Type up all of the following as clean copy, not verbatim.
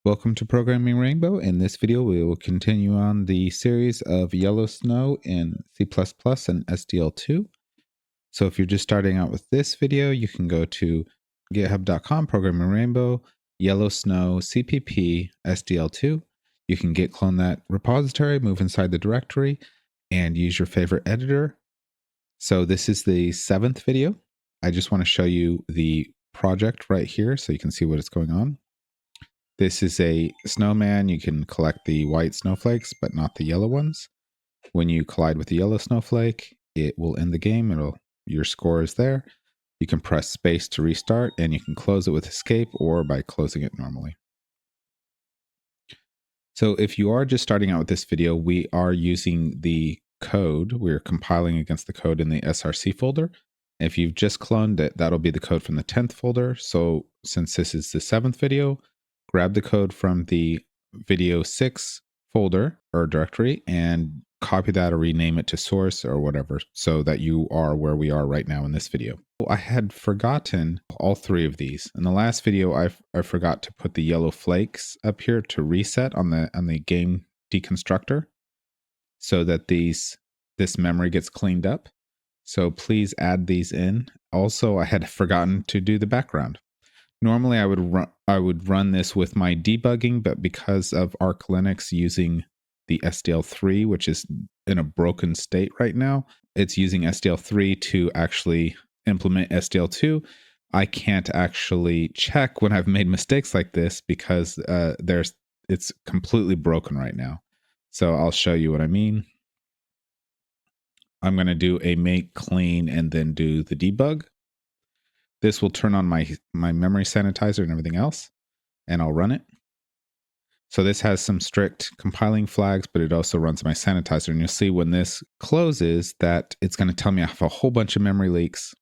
Welcome to Programming Rainbow. In this video, we will continue on the series of yellow snow in C++ and SDL2. So if you're just starting out with this video, you can go to github.com, Programming Rainbow, yellow snow, CPP, SDL2. You can git clone that repository, move inside the directory, and use your favorite editor. So this is the 7th video. I just want to show you the project right here so you can see what is going on. This is a snowman. You can collect the white snowflakes, but not the yellow ones. When you collide with the yellow snowflake, it will end the game. Your score is there. You can press space to restart, and you can close it with escape or by closing it normally. So if you are just starting out with this video, we are using the code. We're compiling against the code in the SRC folder. If you've just cloned it, that'll be the code from the 10th folder. So since this is the 7th video, grab the code from the video 6 folder or directory and copy that or rename it to source or whatever so that you are where we are right now in this video. I had forgotten all 3 of these. In the last video, I forgot to put the yellow flakes up here to reset on the game deconstructor so that this memory gets cleaned up. So please add these in. Also, I had forgotten to do the background. Normally, I would run this with my debugging, but because of Arch Linux using the SDL3, which is in a broken state right now, it's using SDL3 to actually implement SDL2. I can't actually check when I've made mistakes like this because it's completely broken right now. So I'll show you what I mean. I'm going to do a make clean and then do the debug. This will turn on my memory sanitizer and everything else, and I'll run it. So this has some strict compiling flags, but it also runs my sanitizer. And you'll see when this closes that it's going to tell me I have a whole bunch of memory leaks,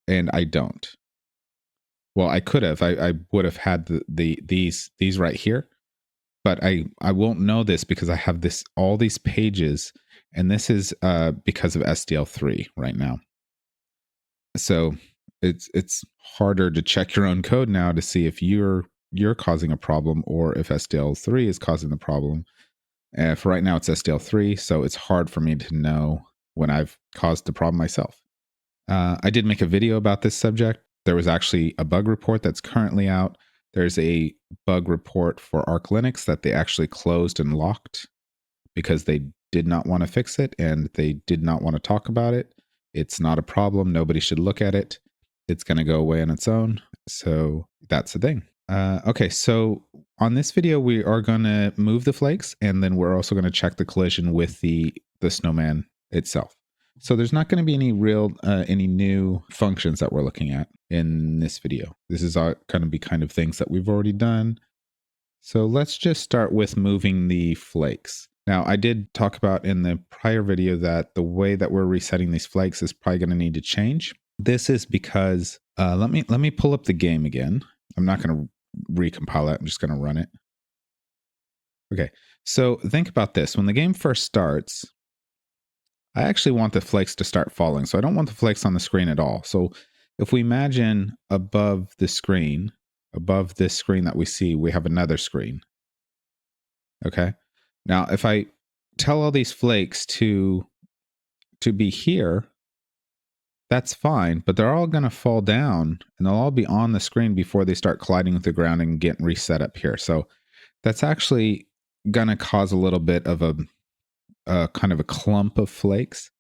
and I don't. Well, I could have. I would have had these right here, but I won't know this because I have all these pages, and this is because of SDL3 right now. So it's harder to check your own code now to see if you're causing a problem or if SDL3 is causing the problem. For right now, it's SDL3, so it's hard for me to know when I've caused the problem myself. I did make a video about this subject. There was actually a bug report that's currently out. There's a bug report for Arch Linux that they actually closed and locked because they did not want to fix it and they did not want to talk about it. It's not a problem. Nobody should look at it. It's going to go away on its own. So that's the thing. Okay, so on this video, we are going to move the flakes, and then we're also going to check the collision with the snowman itself. So there's not going to be any new functions that we're looking at in this video. This is going to be kind of things that we've already done. So let's just start with moving the flakes. Now, I did talk about in the prior video that the way that we're resetting these flakes is probably going to need to change. This is because, let me pull up the game again. I'm not going to recompile it. I'm just going to run it. Okay, so think about this. When the game first starts, I actually want the flakes to start falling. So I don't want the flakes on the screen at all. So if we imagine above this screen that we see, we have another screen. Okay. Now, if I tell all these flakes to be here, that's fine, but they're all going to fall down and they'll all be on the screen before they start colliding with the ground and get reset up here. So that's actually going to cause a little bit of a kind of a clump of flakes.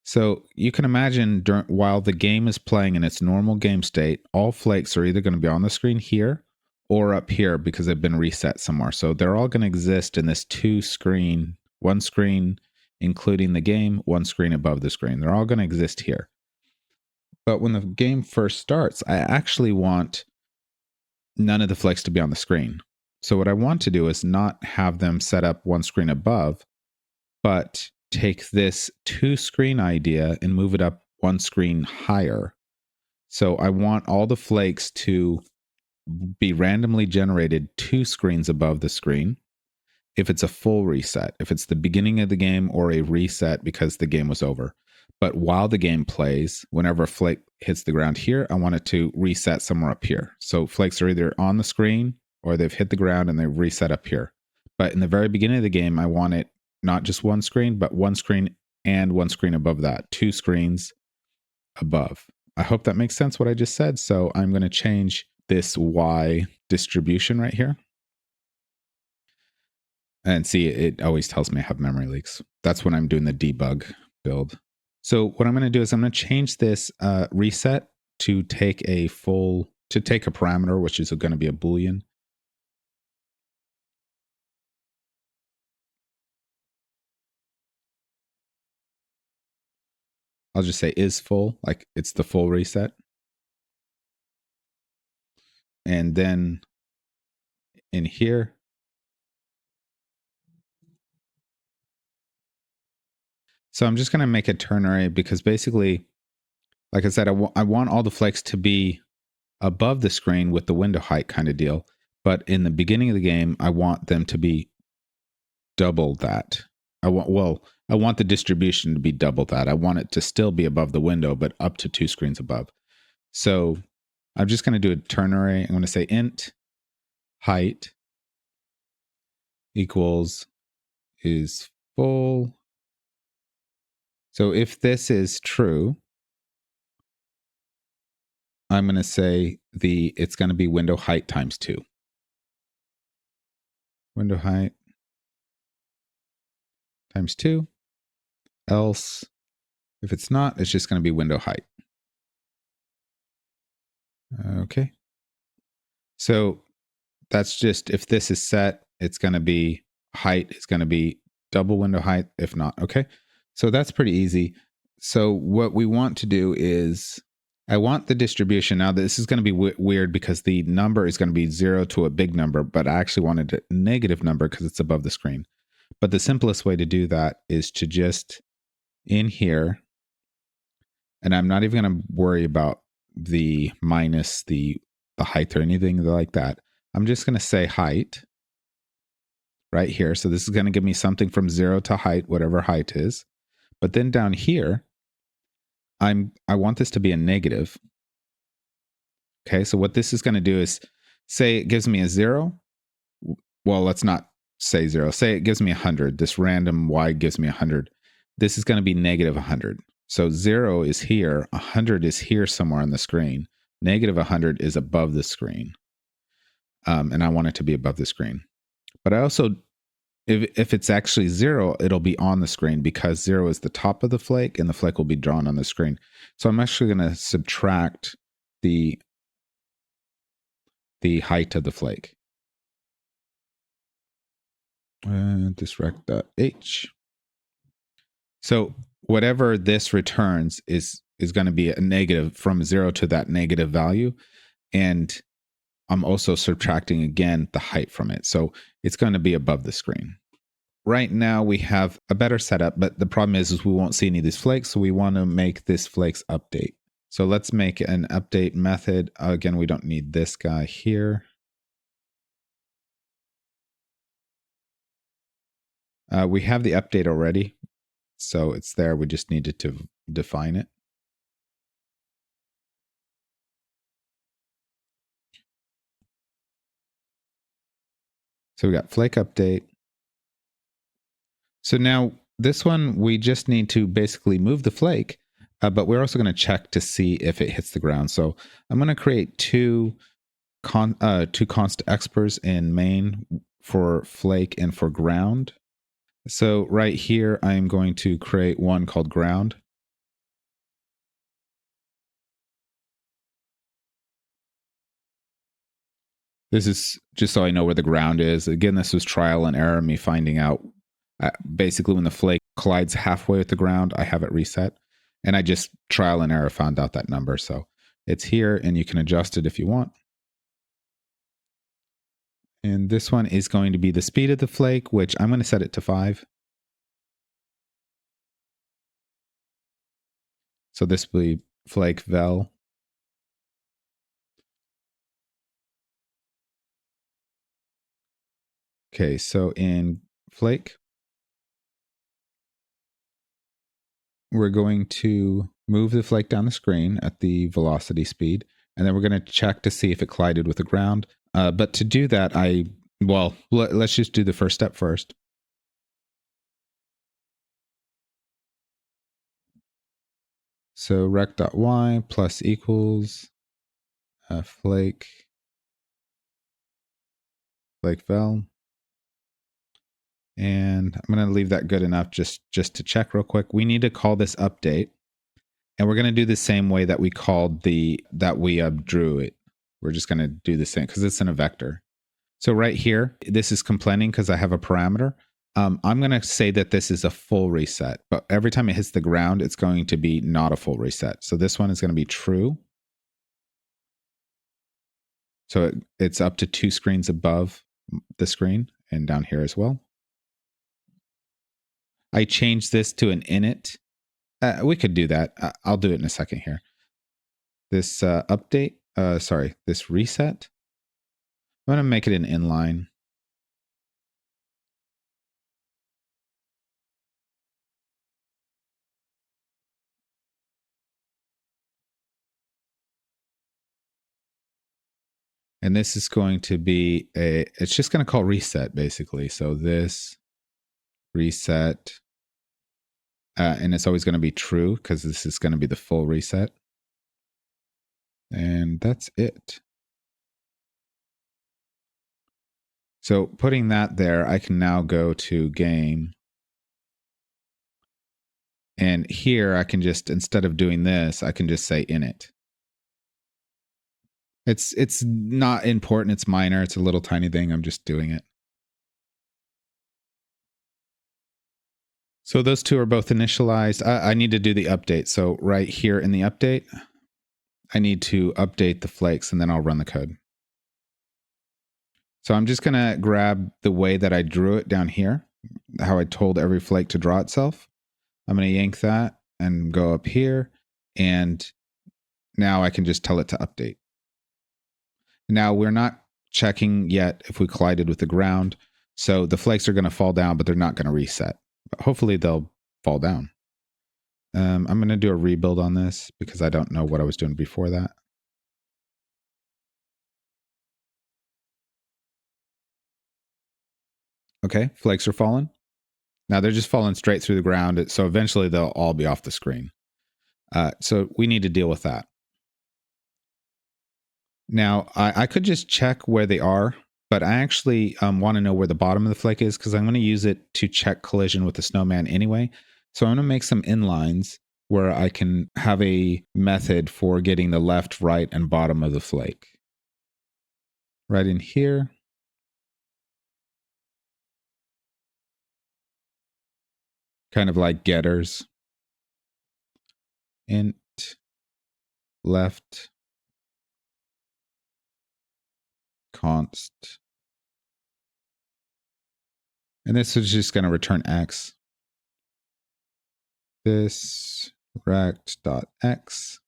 So you can imagine while the game is playing in its normal game state, all flakes are either going to be on the screen here or up here because they've been reset somewhere. So they're all going to exist in this one screen, including the game, one screen above the screen. They're all going to exist here. But when the game first starts, I actually want none of the flakes to be on the screen. So what I want to do is not have them set up one screen above, but take this 2-screen idea and move it up one screen higher. So I want all the flakes to be randomly generated 2 screens above the screen if it's a full reset, if it's the beginning of the game or a reset because the game was over. But while the game plays, whenever a flake hits the ground here, I want it to reset somewhere up here. So flakes are either on the screen or they've hit the ground and they've reset up here. But in the very beginning of the game, I want it not just one screen, but one screen and one screen above that, 2 screens above. I hope that makes sense what I just said. So I'm going to change this Y distribution right here. And see, it always tells me I have memory leaks. That's when I'm doing the debug build. So what I'm going to do is I'm going to change this reset to take a parameter, which is going to be a Boolean. I'll just say is full, like it's the full reset. And then in here, so I'm just going to make a ternary because basically, like I said, I want all the flakes to be above the screen with the window height kind of deal. But in the beginning of the game, I want them to be double that. I want the distribution to be double that. I want it to still be above the window, but up to 2 screens above. So I'm just going to do a ternary. I'm going to say int height equals is full. So if this is true, I'm going to say it's going to be window height times 2. Window height times 2. Else, if it's not, it's just going to be window height. Okay. So that's just, if this is set, it's going to be height is going to be double window height. If not, okay. So that's pretty easy. So what we want to do is, I want the distribution. Now this is going to be weird because the number is going to be 0 to a big number, but I actually wanted a negative number because it's above the screen. But the simplest way to do that is to just in here, and I'm not even going to worry about the minus the height or anything like that. I'm just going to say height right here. So this is going to give me something from 0 to height, whatever height is. But then down here, I want this to be a negative. Okay, so what this is going to do is say it gives me a 0. Well, let's not say 0. Say it gives me 100. This random Y gives me 100. This is going to be negative 100. So 0 is here. 100 is here somewhere on the screen. Negative 100 is above the screen. And I want it to be above the screen. But I also, if it's actually 0, it'll be on the screen because 0 is the top of the flake and the flake will be drawn on the screen. So I'm actually going to subtract the height of the flake. Disrect.h. So whatever this returns is going to be a negative from 0 to that negative value. And I'm also subtracting again the height from it. So it's going to be above the screen. Right now we have a better setup, but the problem is we won't see any of these flakes. So we want to make this flakes update. So let's make an update method. Again, we don't need this guy here. We have the update already. So it's there. We just needed to define it. So we got flake update. So now this one, we just need to basically move the flake, but we're also going to check to see if it hits the ground. So I'm going to create two const exprs in main for flake and for ground. So right here, I'm going to create one called ground. This is just so I know where the ground is. Again, this was trial and error, me finding out basically when the flake collides halfway with the ground, I have it reset. And I just trial and error found out that number. So it's here and you can adjust it if you want. And this one is going to be the speed of the flake, which I'm going to set it to 5. So this will be flake vel. Okay, so in flake, we're going to move the flake down the screen at the velocity speed, and then we're going to check to see if it collided with the ground. But to do that, let's just do the first step first. So rect.y plus equals flake vel. And I'm going to leave that good enough just to check real quick. We need to call this update. And we're going to do the same way that we called that we drew it. We're just going to do the same because it's in a vector. So right here, this is complaining because I have a parameter. I'm going to say that this is a full reset, but every time it hits the ground, it's going to be not a full reset. So this one is going to be true. So it's up to 2 screens above the screen and down here as well. I changed this to an init. We could do that. I'll do it in a second here. This update, this reset. I'm going to make it an inline. And this is going to be it's just going to call reset basically. So this reset, and it's always going to be true because this is going to be the full reset. And that's it. So putting that there, I can now go to game. And here I can just, instead of doing this, I can just say init. It's not important. It's minor. It's a little tiny thing. I'm just doing it. So those two are both initialized. I need to do the update. So right here in the update, I need to update the flakes and then I'll run the code. So I'm just going to grab the way that I drew it down here, how I told every flake to draw itself. I'm going to yank that and go up here. And now I can just tell it to update. Now we're not checking yet if we collided with the ground. So the flakes are going to fall down, but they're not going to reset. But hopefully they'll fall down. I'm going to do a rebuild on this because I don't know what I was doing before that. Okay, flakes are falling. Now they're just falling straight through the ground. So eventually they'll all be off the screen. So we need to deal with that. Now I could just check where they are, but I actually want to know where the bottom of the flake is because I'm going to use it to check collision with the snowman anyway. So I'm going to make some inlines where I can have a method for getting the left, right, and bottom of the flake. Right in here. Kind of like getters. Int left const. And this is just going to return x. This rect.x.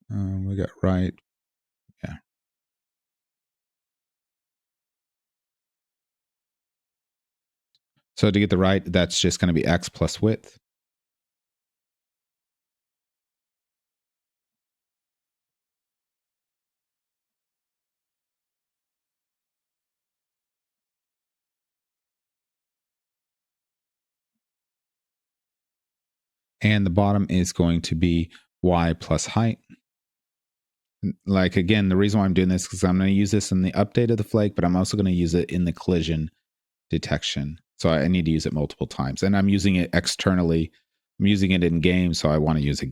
We got right. Yeah. So to get the right, that's just going to be x plus width. And the bottom is going to be y plus height. Like, again, the reason why I'm doing this is because I'm going to use this in the update of the flake, but I'm also going to use it in the collision detection. So I need to use it multiple times. And I'm using it externally. I'm using it in game, so I want to use a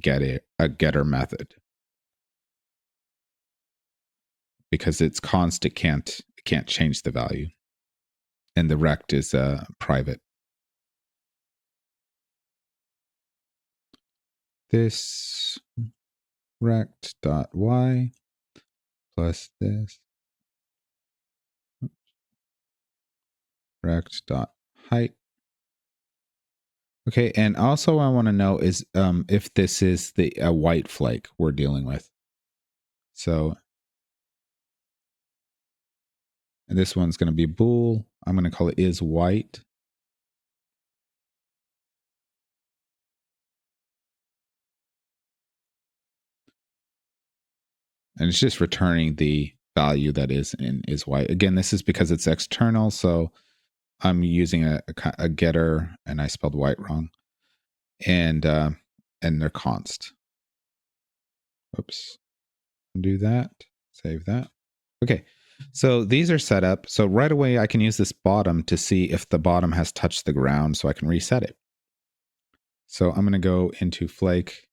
getter method. Because it's const, it can't change the value. And the rect is private. This rect.y plus this rect.height. Okay, and also I want to know is if this is the white flake we're dealing with. So, and this one's going to be bool. I'm going to call it is white. And it's just returning the value that is in is white. Again, this is because it's external, so I'm using a getter, and I spelled white wrong, and they're const. Oops, do that, save that. Okay, so these are set up. So right away, I can use this bottom to see if the bottom has touched the ground, so I can reset it. So I'm going to go into Flake,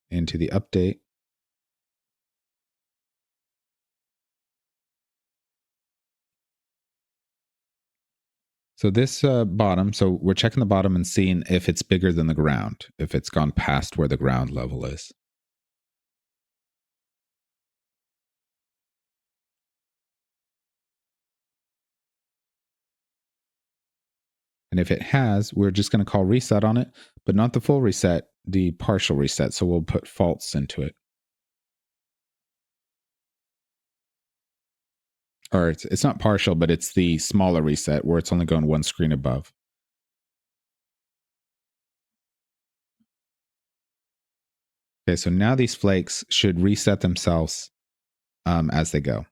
into the update. So this bottom, so we're checking the bottom and seeing if it's bigger than the ground, if it's gone past where the ground level is. And if it has, we're just going to call reset on it, but not the full reset, the partial reset. So we'll put false into it. Or it's not partial, but it's the smaller reset where it's only going one screen above. Okay, so now these flakes should reset themselves as they go.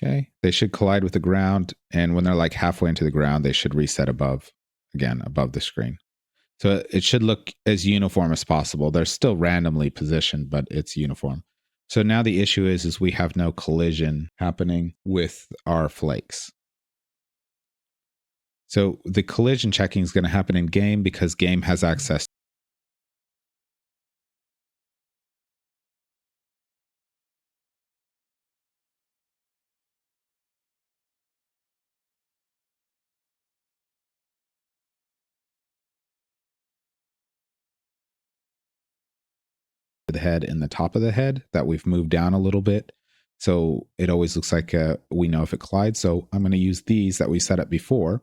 Okay, they should collide with the ground, and when they're like halfway into the ground, they should reset above, again, above the screen. So it should look as uniform as possible. They're still randomly positioned, but it's uniform. So now the issue is we have no collision happening with our flakes. So the collision checking is going to happen in game because game has access to the head and the top of the head that we've moved down a little bit. So it always looks like we know if it collides. So I'm going to use these that we set up before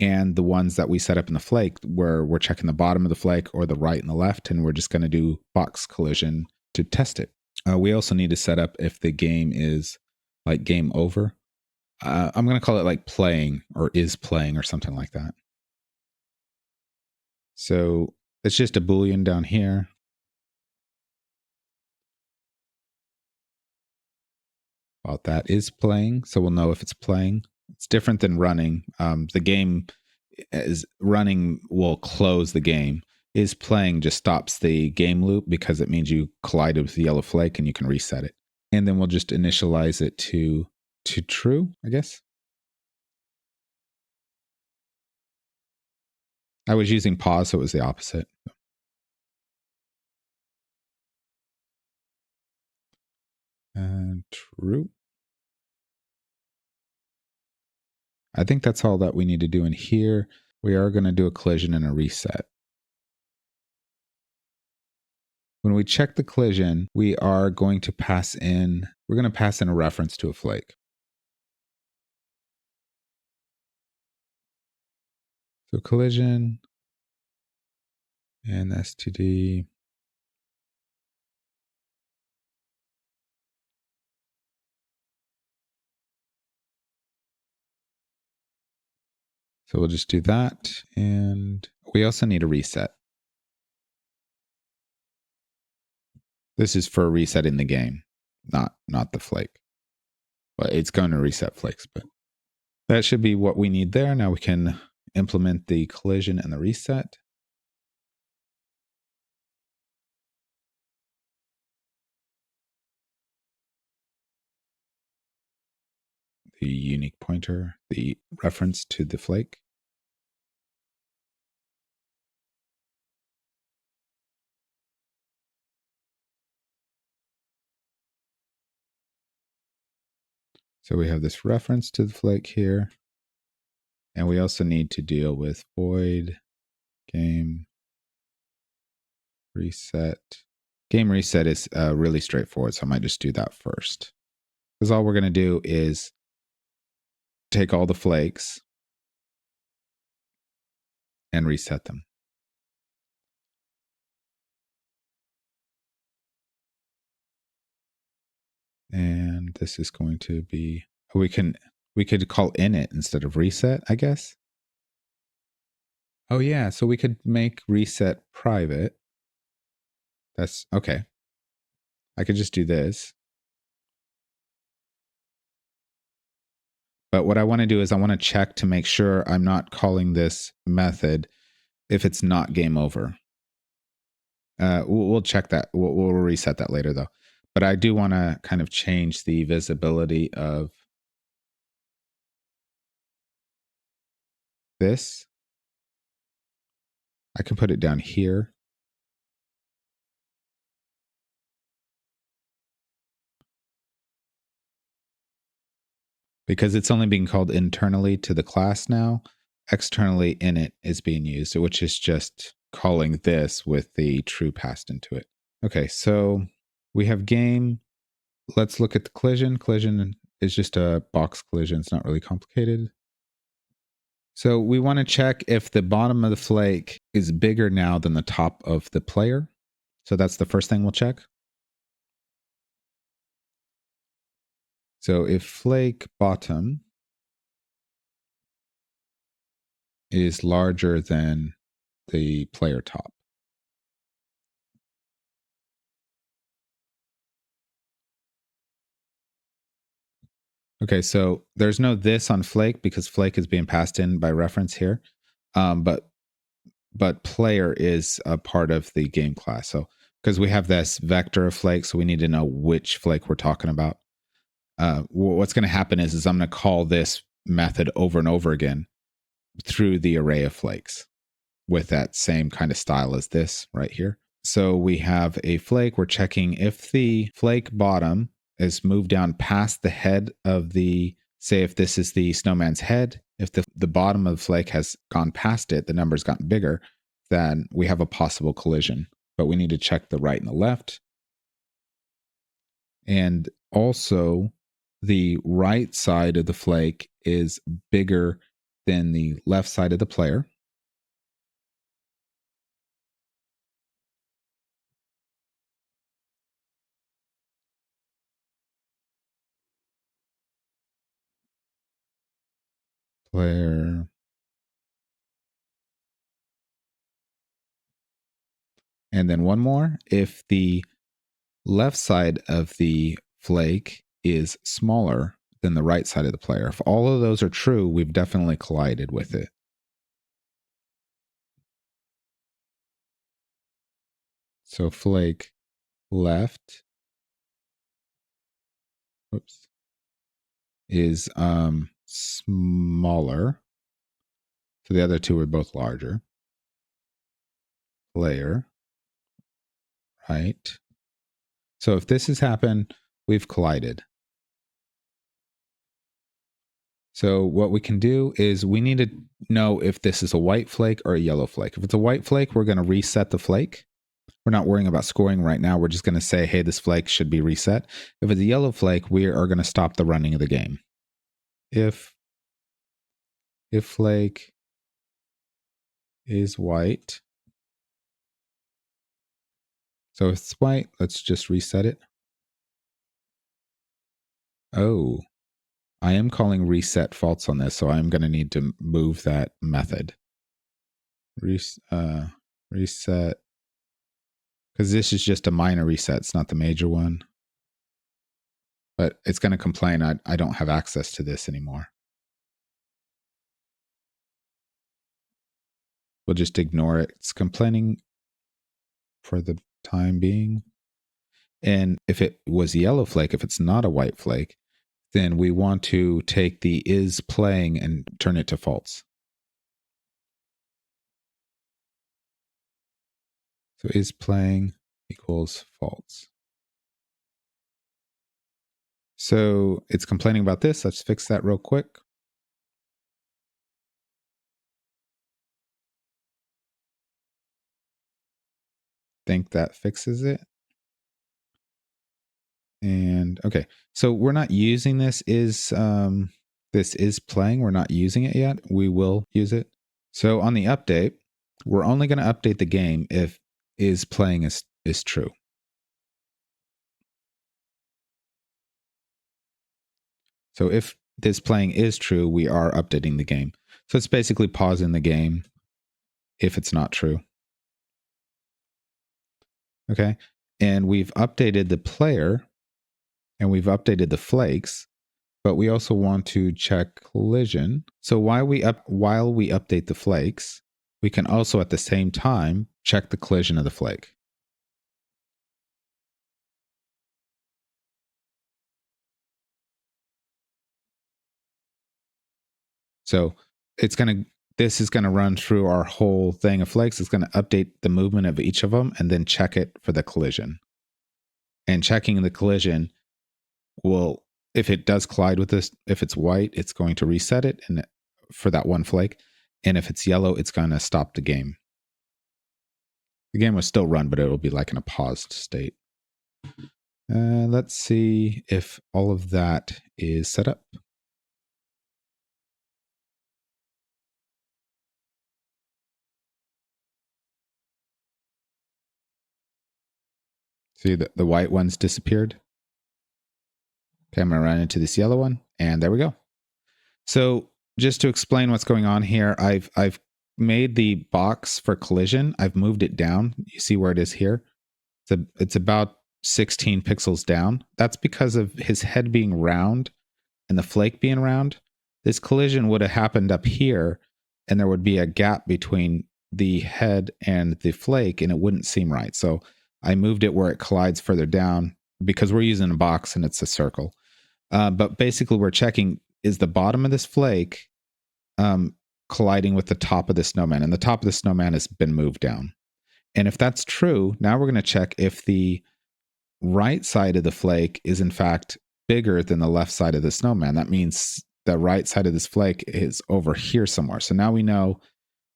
and the ones that we set up in the flake where we're checking the bottom of the flake or the right and the left, and we're just going to do box collision to test it. We also need to set up if the game is like game over. I'm going to call it like playing or is playing or something like that. So it's just a Boolean down here. About that is playing. So we'll know if it's playing. It's different than running. The game is running will close the game. Is playing just stops the game loop because it means you collided with the yellow flake and you can reset it. And then we'll just initialize it to true, I guess. I was using pause, so it was the opposite. And true. I think that's all that we need to do in here. We are going to do a collision and a reset. When we check the collision, we are going to pass in, we're going to pass in a reference to a flake. So collision and std. So we'll just do that. And we also need a reset. This is for resetting the game, not the flake. But it's going to reset flakes, but that should be what we need there. Now we can implement the collision and the reset. The unique pointer, the reference to the flake. So we have this reference to the flake here. And we also need to deal with void game reset. Game reset is really straightforward, so I might just do that first. Because all we're going to do is take all the flakes and reset them. And this is going to be, we could call init instead of reset, I guess. Oh yeah, so we could make reset private. That's okay. I could just do this. But what I want to do is I want to check to make sure I'm not calling this method if it's not game over. We'll check that. We'll reset that later though. But I do want to kind of change the visibility of this. I can put it down here. Because it's only being called internally to the class now. Externally in it is being used, which is just calling this with the true passed into it. Okay, so we have game. Let's look at the collision. Collision is just a box collision. It's not really complicated. So we want to check if the bottom of the flake is bigger now than the top of the player. So that's the first thing we'll check. So if flake bottom is larger than the player top. Okay, so there's no this on flake because flake is being passed in by reference here. But player is a part of the game class. So because we have this vector of flake, so we need to know which flake we're talking about. What's going to happen is I'm going to call this method over and over again through the array of flakes with that same kind of style as this right here. So we have a flake. We're checking if the flake bottom is moved down past the head of the, say if this is the snowman's head, if the bottom of the flake has gone past it, the number's gotten bigger, then we have a possible collision. But we need to check the right and the left. And also, the right side of the flake is bigger than the left side of the player. Player. And then one more. If the left side of the flake is smaller than the right side of the player, if all of those are true, we've definitely collided with it. So flake left, whoops, is smaller. So the other two are both larger. Player, right? So if this has happened, we've collided. So what we can do is we need to know if this is a white flake or a yellow flake. If it's a white flake, we're going to reset the flake. We're not worrying about scoring right now. We're just going to say, hey, this flake should be reset. If it's a yellow flake, we are going to stop the running of the game. If flake is white, so if it's white, let's just reset it. Oh, I am calling reset false on this, so I'm going to need to move that method. Reset, because this is just a minor reset. It's not the major one. But it's going to complain, I don't have access to this anymore. We'll just ignore it. It's complaining for the time being. And if it was yellow flake, if it's not a white flake, then we want to take the is playing and turn it to false. So is playing equals false. So it's complaining about this. Let's fix that real quick. Think that fixes it. And okay, so we're not using this is playing. We're not using it yet. We will use it. So on the update, we're only going to update the game if is playing is true. So if this playing is true, we are updating the game. So it's basically pausing the game if it's not true. Okay. And we've updated the player and we've updated the flakes, but we also want to check collision. So while we update the flakes, we can also at the same time check the collision of the flake. So this is going to run through our whole thing of flakes. It's going to update the movement of each of them and then check it for the collision. And checking the collision will, if it does collide with this, if it's white, it's going to reset it and for that one flake. And if it's yellow, it's going to stop the game. The game will still run, but it'll be like in a paused state. Let's see if all of that is set up. See, the white one's disappeared. Okay, I'm going to run into this yellow one, and there we go. So just to explain what's going on here, I've made the box for collision. I've moved it down. You see where it is here? It's about 16 pixels down. That's because of his head being round and the flake being round. This collision would have happened up here, and there would be a gap between the head and the flake, and it wouldn't seem right. So I moved it where it collides further down because we're using a box and it's a circle. But basically, we're checking, is the bottom of this flake colliding with the top of the snowman? And the top of the snowman has been moved down. And if that's true, now we're going to check if the right side of the flake is in fact bigger than the left side of the snowman. That means the right side of this flake is over here somewhere. So now we know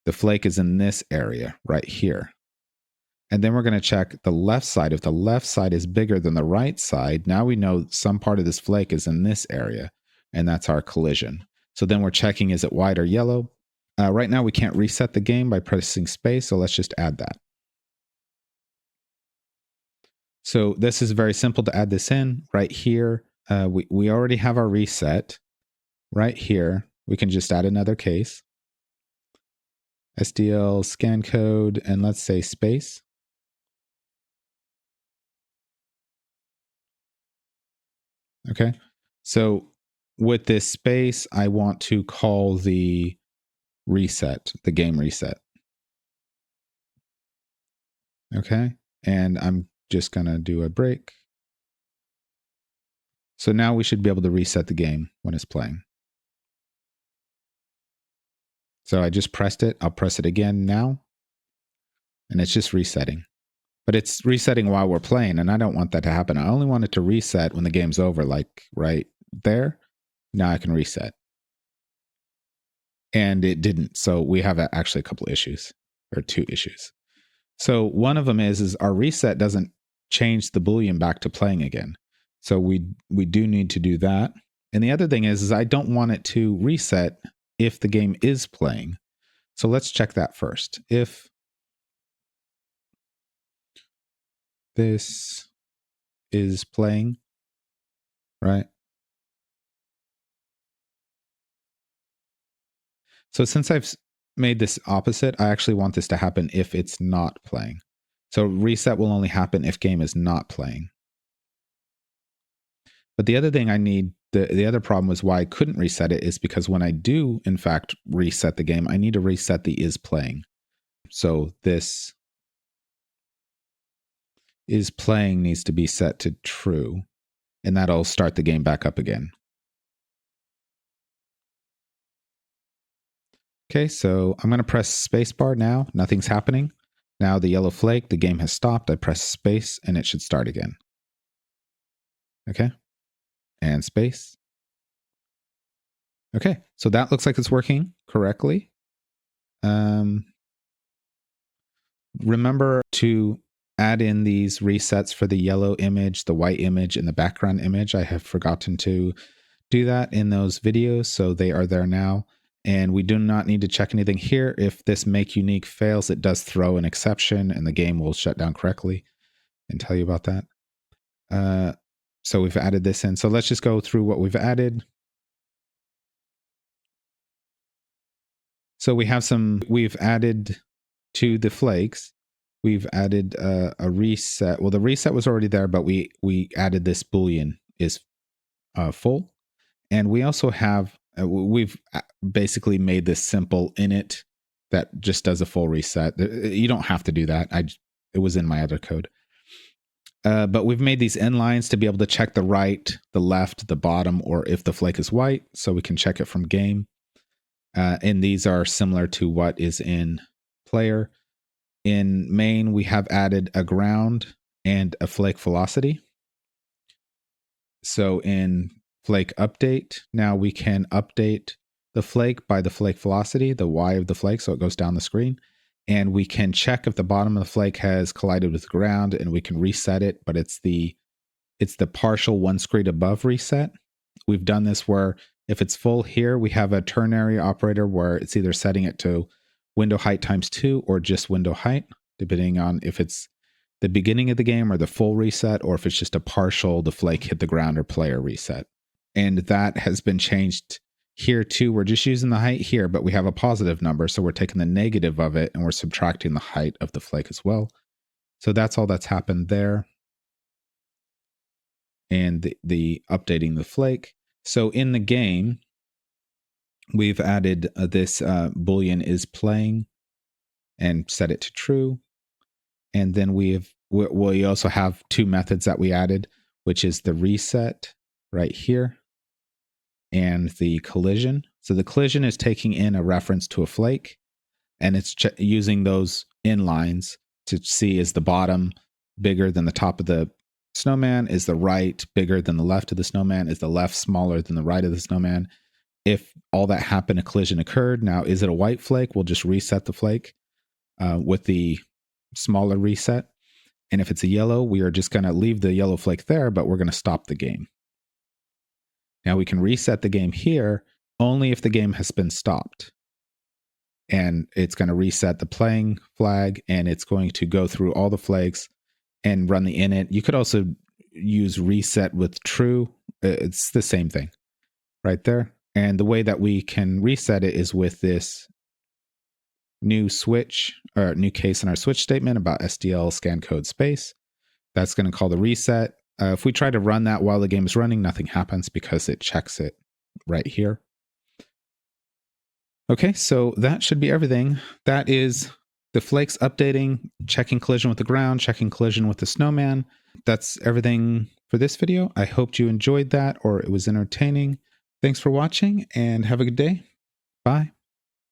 the flake is in this area right here. And then we're going to check the left side. If the left side is bigger than the right side, now we know some part of this flake is in this area, and that's our collision. So then we're checking, is it white or yellow? Right now we can't reset the game by pressing space, so let's just add that. So this is very simple to add this in right here. We already have our reset right here. We can just add another case. SDL scan code, and let's say space. Okay. So with this space, I want to call the reset, the game reset. Okay. And I'm just going to do a break. So now we should be able to reset the game when it's playing. So I just pressed it. I'll press it again now. And it's just resetting. But it's resetting while we're playing, and I don't want that to happen. I only want it to reset when the game's over, like right there. Now I can reset. And it didn't. So we have actually a couple issues, or two issues. So one of them is our reset doesn't change the Boolean back to playing again. So we do need to do that. And the other thing is I don't want it to reset if the game is playing. So let's check that first. If this is playing, right? So since I've made this opposite, I actually want this to happen if it's not playing. So reset will only happen if game is not playing. But the other thing I need, the other problem was why I couldn't reset it is because when I do, in fact, reset the game, I need to reset the is playing. So this is playing needs to be set to true, and that'll start the game back up again. Okay, so I'm going to press spacebar now. Nothing's happening. Now the yellow flake, the game has stopped. I press space and it should start again. Okay, and space. Okay, so that looks like it's working correctly. Remember to add in these resets for the yellow image, the white image, and the background image. I have forgotten to do that in those videos, so they are there now. And we do not need to check anything here. If this make unique fails, it does throw an exception and the game will shut down correctly and tell you about that. So we've added this in. So let's just go through what we've added. So we've added to the flakes, we've added a reset. Well, the reset was already there, but we added this boolean is full. And we also have, we've basically made this simple init that just does a full reset. You don't have to do that. It was in my other code. But we've made these inlines to be able to check the right, the left, the bottom, or if the flake is white, so we can check it from game. And these are similar to what is in player. In main, we have added a ground and a flake velocity. So in flake update, now we can update the flake by the flake velocity, the y of the flake, so it goes down the screen. And we can check if the bottom of the flake has collided with the ground, and we can reset it, but it's the partial one screen above reset. We've done this where if it's full here, we have a ternary operator where it's either setting it to window height times 2 or just window height, depending on if it's the beginning of the game or the full reset, or if it's just a partial, the flake hit the ground or player reset. And that has been changed here too. We're just using the height here, but we have a positive number. So we're taking the negative of it and we're subtracting the height of the flake as well. So that's all that's happened there. And the updating the flake. So in the game, we've added this boolean is playing and set it to true. And then we also have two methods that we added, which is the reset right here and the collision. So the collision is taking in a reference to a flake, and it's using those inlines to see is the bottom bigger than the top of the snowman, is the right bigger than the left of the snowman, is the left smaller than the right of the snowman. If all that happened, a collision occurred. Now, is it a white flake? We'll just reset the flake with the smaller reset. And if it's a yellow, we are just going to leave the yellow flake there, but we're going to stop the game. Now we can reset the game here only if the game has been stopped. And it's going to reset the playing flag, and it's going to go through all the flags and run the init. You could also use reset with true. It's the same thing right there. And the way that we can reset it is with this new switch or new case in our switch statement about SDL scan code space. That's going to call the reset. If we try to run that while the game is running, nothing happens because it checks it right here. Okay, so that should be everything. That is the flakes updating, checking collision with the ground, checking collision with the snowman. That's everything for this video. I hoped you enjoyed that or it was entertaining. Thanks for watching and have a good day. Bye.